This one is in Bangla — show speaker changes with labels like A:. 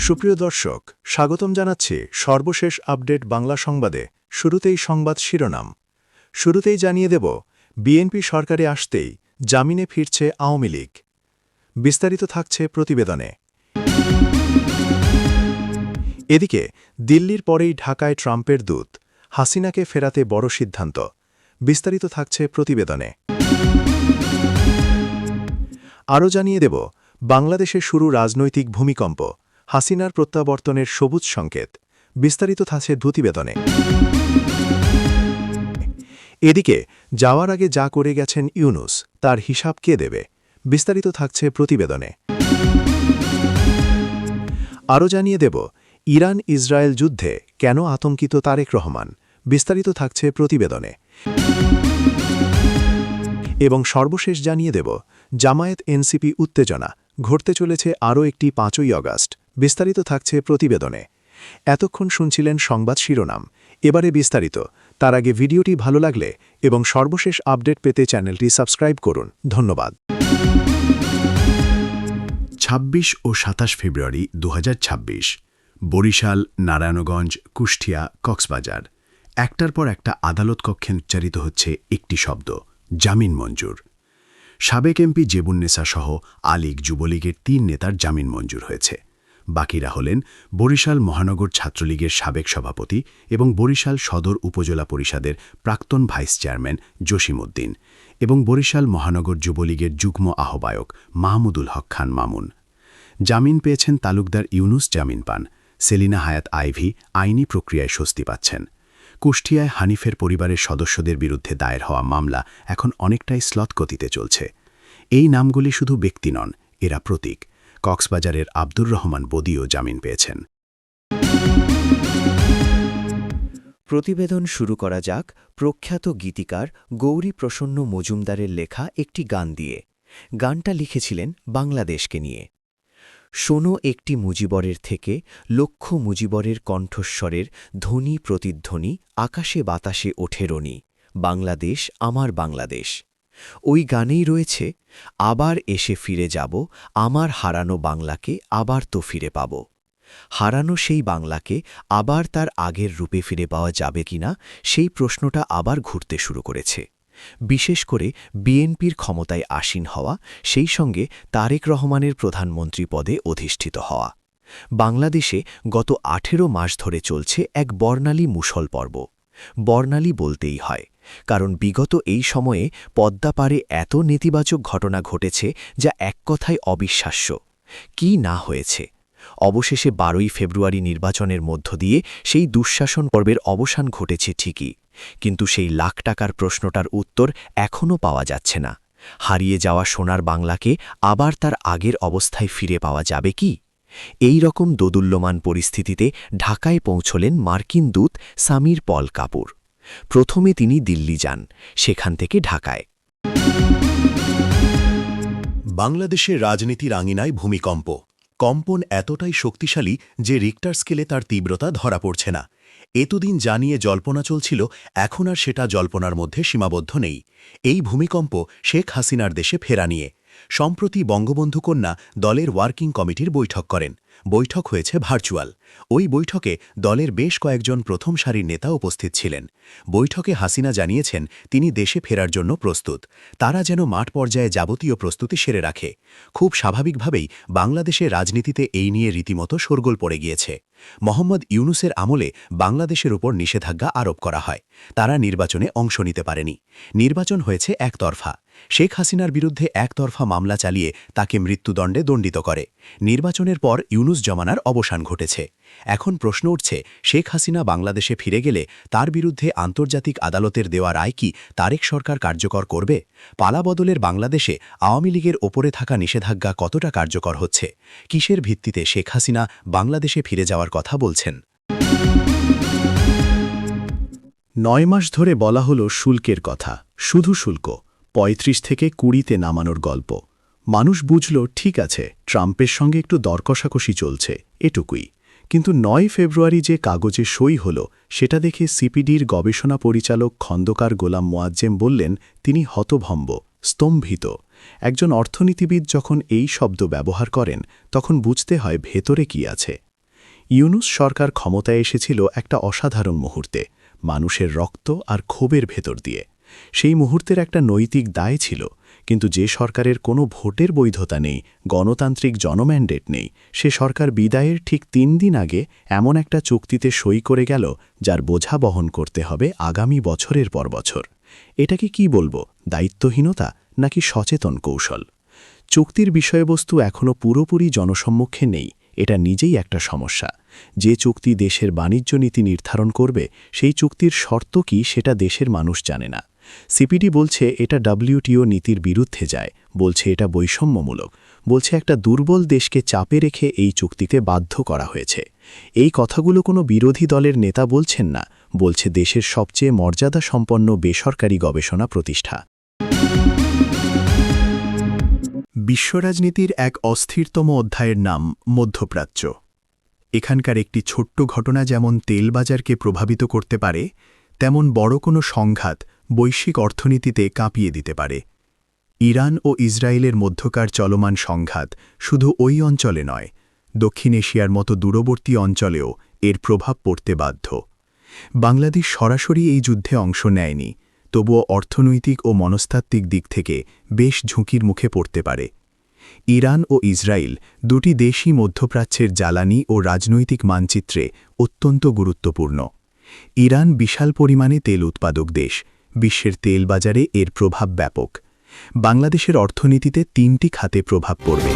A: সুপ্রিয় দর্শক, স্বাগতম জানাচ্ছি সর্বশেষ আপডেট বাংলা সংবাদে। শুরুতেই সংবাদ শিরোনাম। শুরুতেই জানিয়ে দেব, বিএনপি সরকারে আসতেই জামিনে ফিরছে আওয়ামী লীগ। বিস্তারিত থাকছে প্রতিবেদনে। এদিকে দিল্লির পরেই ঢাকায় ট্রাম্পের দূত, হাসিনাকে ফেরাতে বড় সিদ্ধান্ত। বিস্তারিত থাকছে প্রতিবেদনে। আরও জানিয়ে দেব, বাংলাদেশে শুরু রাজনৈতিক ভূমিকম্প, হাসিনার প্রত্যাবর্তনের সবুজ সংকেত। বিস্তারিত থাকছে প্রতিবেদনে। এদিকে যাওয়ার আগে যা করে গেছেন ইউনূস, তার হিসাব কে দেবে? বিস্তারিত থাকছে প্রতিবেদনে। আরও জানিয়ে দেব, ইরান ইসরায়েল যুদ্ধে কেন আতঙ্কিত তারেক রহমান। বিস্তারিত থাকছে প্রতিবেদনে। এবং সর্বশেষ জানিয়ে দেব, জামায়াত এনসিপি উত্তেজনা, ঘটতে চলেছে আরও একটি 5ই আগস্ট। বিস্তারিত থাকছে প্রতিবেদনে। এতক্ষণ শুনছিলেন সংবাদ শিরোনাম, এবারে বিস্তারিত। তার আগে ভিডিওটি ভালো লাগলে এবং সর্বশেষ আপডেট পেতে চ্যানেলটি সাবস্ক্রাইব করুন। ধন্যবাদ।
B: ২৬ ও ২৭ ফেব্রুয়ারি ২০২৬, বরিশাল, নারায়ণগঞ্জ, কুষ্টিয়া, কক্সবাজার, একটার পর একটা আদালত কক্ষে উচ্চারিত হচ্ছে একটি শব্দ, জামিন মঞ্জুর। সাবেক এমপি জেবুন্নেসা সহ আলীগ যুবলীগের ৩ নেতার জামিন মঞ্জুর হয়েছে। বাকিরা হলেন বরিশাল মহানগর ছাত্রলীগের সাবেক সভাপতি এবং বরিশাল সদর উপজেলা পরিষদের প্রাক্তন ভাইস চেয়ারম্যান জসিম উদ্দিন এবং বরিশাল মহানগর যুবলীগের যুগ্ম আহ্বায়ক মাহমুদুল হক খান মামুন। জামিন পেয়েছেন তালুকদার ইউনূস, জামিন পান। সেলিনা হায়াত আইভি আইনি প্রক্রিয়ায় স্বস্তি পাচ্ছেন। কুষ্টিয়ায় হানিফের পরিবারের সদস্যদের বিরুদ্ধে দায়ের হওয়া মামলা এখন অনেকটাই স্লথ গতিতে চলছে। এই নামগুলি শুধু ব্যক্তি নন, এরা প্রতীক। কক্সবাজারের আব্দুর রহমান বদিও জামিন পেয়েছেন।
C: প্রতিবেদন শুরু করা যাক প্রখ্যাত গীতিকার গৌরী প্রসন্ন মজুমদারের লেখা একটি গান দিয়ে। গানটা লিখেছিলেন বাংলাদেশকে নিয়ে। শোনো একটি মুজিবরের থেকে লক্ষ মুজিবরের কণ্ঠস্বরের ধ্বনি প্রতিধ্বনি আকাশে বাতাসে ওঠে রনি, বাংলাদেশ আমার বাংলাদেশ। ওই গানেই রয়েছে, আবার এসে ফিরে যাব, আমার হারানো বাংলাকে আবার তো ফিরে পাব। হারানো সেই বাংলাকে আবার তার আগের রূপে ফিরে পাওয়া যাবে কিনা, সেই প্রশ্নটা আবার ঘুরতে শুরু করেছে। বিশেষ করে বিএনপির ক্ষমতায় আসীন হওয়া, সেই সঙ্গে তারেক রহমানের প্রধানমন্ত্রী পদে অধিষ্ঠিত হওয়া। বাংলাদেশে গত 18 মাস ধরে চলছে এক বর্ণালী মুষল পর্ব। বর্ণালী বলতেই হয়, কারণ বিগত এই সময়ে পদ্মাপাড়ে এত নেতিবাচক ঘটনা ঘটেছে যা এক কথায় অবিশ্বাস্য। কি না হয়েছে! অবশেষে 12ই ফেব্রুয়ারি নির্বাচনের মধ্য দিয়ে সেই দুঃশাসন পর্বের অবসান ঘটেছে ঠিকই, কিন্তু সেই লাখ টাকার প্রশ্নটার উত্তর এখনও পাওয়া যাচ্ছে না। হারিয়ে যাওয়া সোনার বাংলাকে আবার তার আগের অবস্থায় ফিরে পাওয়া যাবে কি? এই রকম দোদুল্যমান পরিস্থিতিতে ঢাকায় পৌঁছলেন মার্কিন দূত সামির পল কাপুর। প্রথমে তিনি দিল্লি যান, সেখান থেকে ঢাকায়।
A: বাংলাদেশের রাজনীতির আঙিনায় ভূমিকম্প। কম্পন এতটাই শক্তিশালী যে রিক্টার স্কেলে তার তীব্রতা ধরা পড়ছে না। এতদিন জানিয়ে জল্পনা চলছিল, এখন আর সেটা জল্পনার মধ্যে সীমাবদ্ধ নেই। এই ভূমিকম্প শেখ হাসিনার দেশে ফেরা নিয়ে। সম্প্রতি বঙ্গবন্ধু কন্যা দলের ওয়ার্কিং কমিটির বৈঠক করেন। বৈঠক হয়েছে ভার্চুয়াল। ওই বৈঠকে দলের বেশ কয়েকজন প্রথম সারির নেতা উপস্থিত ছিলেন। বৈঠকে হাসিনা জানিয়েছেন তিনি দেশে ফেরার জন্য প্রস্তুত। তারা যেন মাঠ পর্যায়ে যাবতীয় প্রস্তুতি সেরে রাখে। খুব স্বাভাবিকভাবেই বাংলাদেশের রাজনীতিতে এই নিয়ে রীতিমতো শোরগোল পড়ে গিয়েছে। মোহাম্মদ ইউনূসের আমলে বাংলাদেশের উপর নিষেধাজ্ঞা আরোপ করা হয়। তারা নির্বাচনে অংশ নিতে পারেনি। নির্বাচন হয়েছে একতরফা। শেখ হাসিনার বিরুদ্ধে একতরফা মামলা চালিয়ে তাকে মৃত্যুদণ্ডে দণ্ডিত করে। নির্বাচনের পর ইউনূস জমানার অবসান ঘটেছে। এখন প্রশ্ন উঠছে, শেখ হাসিনা বাংলাদেশে ফিরে গেলে তার বিরুদ্ধে আন্তর্জাতিক আদালতের দেওয়া রায় কি তারেক সরকার কার্যকর করবে? পালাবদলের বাংলাদেশে আওয়ামী লীগের ওপরে থাকা নিষেধাজ্ঞা কতটা কার্যকর হচ্ছে? কিসের ভিত্তিতে শেখ হাসিনা বাংলাদেশে ফিরে যাওয়ার কথা বলছেন?
B: 9 মাস ধরে বলা হলো শুল্কের কথা, শুধু শুল্ক, 35 থেকে 20-তে নামানোর গল্প। মানুষ বুঝল ঠিক আছে, ট্রাম্পের সঙ্গে একটু দরকষাকষি চলছে, এটুকুই। কিন্তু 9 ফেব্রুয়ারি যে কাগজে সই হল, সেটা দেখে সিপিডির গবেষণা পরিচালক খন্দকার গোলাম মোয়াজ্জেম বললেন তিনি হতভম্ব, স্তম্ভিত। একজন অর্থনীতিবিদ যখন এই শব্দ ব্যবহার করেন, তখন বুঝতে হয় ভেতরে কি আছে। ইউনূস সরকার ক্ষমতায় এসেছিল একটা অসাধারণ মুহূর্তে, মানুষের রক্ত আর ক্ষোভের ভেতর দিয়ে। সেই মুহূর্তের একটা নৈতিক দায় ছিল, কিন্তু যে সরকারের কোনো ভোটের বৈধতা নেই, গণতান্ত্রিক জনম্যান্ডেট নেই, সে সরকার বিদায়ের ঠিক ৩ দিন আগে এমন একটা চুক্তিতে সই করে গেল যার বোঝা বহন করতে হবে আগামী বছরের পর বছর। এটাকে কি বলবো, দায়িত্বহীনতা নাকি সচেতন কৌশল? চুক্তির বিষয়বস্তু এখনও পুরোপুরি জনসম্মুখে নেই, এটা নিজেই একটা সমস্যা। যে চুক্তি দেশের বাণিজ্য নীতি নির্ধারণ করবে, সেই চুক্তির শর্ত কি সেটা দেশের মানুষ জানে না। সিপিডি বলছে এটা WTO নীতির বিরুদ্ধে যায়, বলছে এটা বৈষম্যমূলক, বলছে একটা দুর্বল দেশকে চাপে রেখে এই চুক্তিতে বাধ্য করা হয়েছে। এই কথাগুলো কোনো বিরোধী দলের নেতা বলছেন না, বলছে দেশের সবচেয়ে মর্যাদাসম্পন্ন বেসরকারি গবেষণা প্রতিষ্ঠান। বিশ্বরাজনীতির এক অস্থিরতম অধ্যায়ের নাম মধ্যপ্রাচ্য। এখানকার একটি ছোট্ট ঘটনা যেমন তেল বাজারকে প্রভাবিত করতে পারে, তেমন বড় কোনো সংঘাত বৈশ্বিক অর্থনীতিতে কাঁপিয়ে দিতে পারে। ইরান ও ইসরায়েলের মধ্যকার চলমান সংঘাত শুধু ওই অঞ্চলে নয়, দক্ষিণ এশিয়ার মতো দূরবর্তী অঞ্চলেও এর প্রভাব পড়তে বাধ্য। বাংলাদেশ সরাসরি এই যুদ্ধে অংশ নেয়নি, তবুও অর্থনৈতিক ও মনস্তাত্ত্বিক দিক থেকে বেশ ঝুঁকির মুখে পড়তে পারে। ইরান ও ইসরায়েল দুটি দেশই মধ্যপ্রাচ্যের জ্বালানি ও রাজনৈতিক মানচিত্রে অত্যন্ত গুরুত্বপূর্ণ। ইরান বিশাল পরিমাণে তেল উৎপাদক দেশ, বিশ্বের তেল বাজারে এর প্রভাব ব্যাপক। বাংলাদেশের অর্থনীতিতে ৩টি খাতে প্রভাব পড়বে।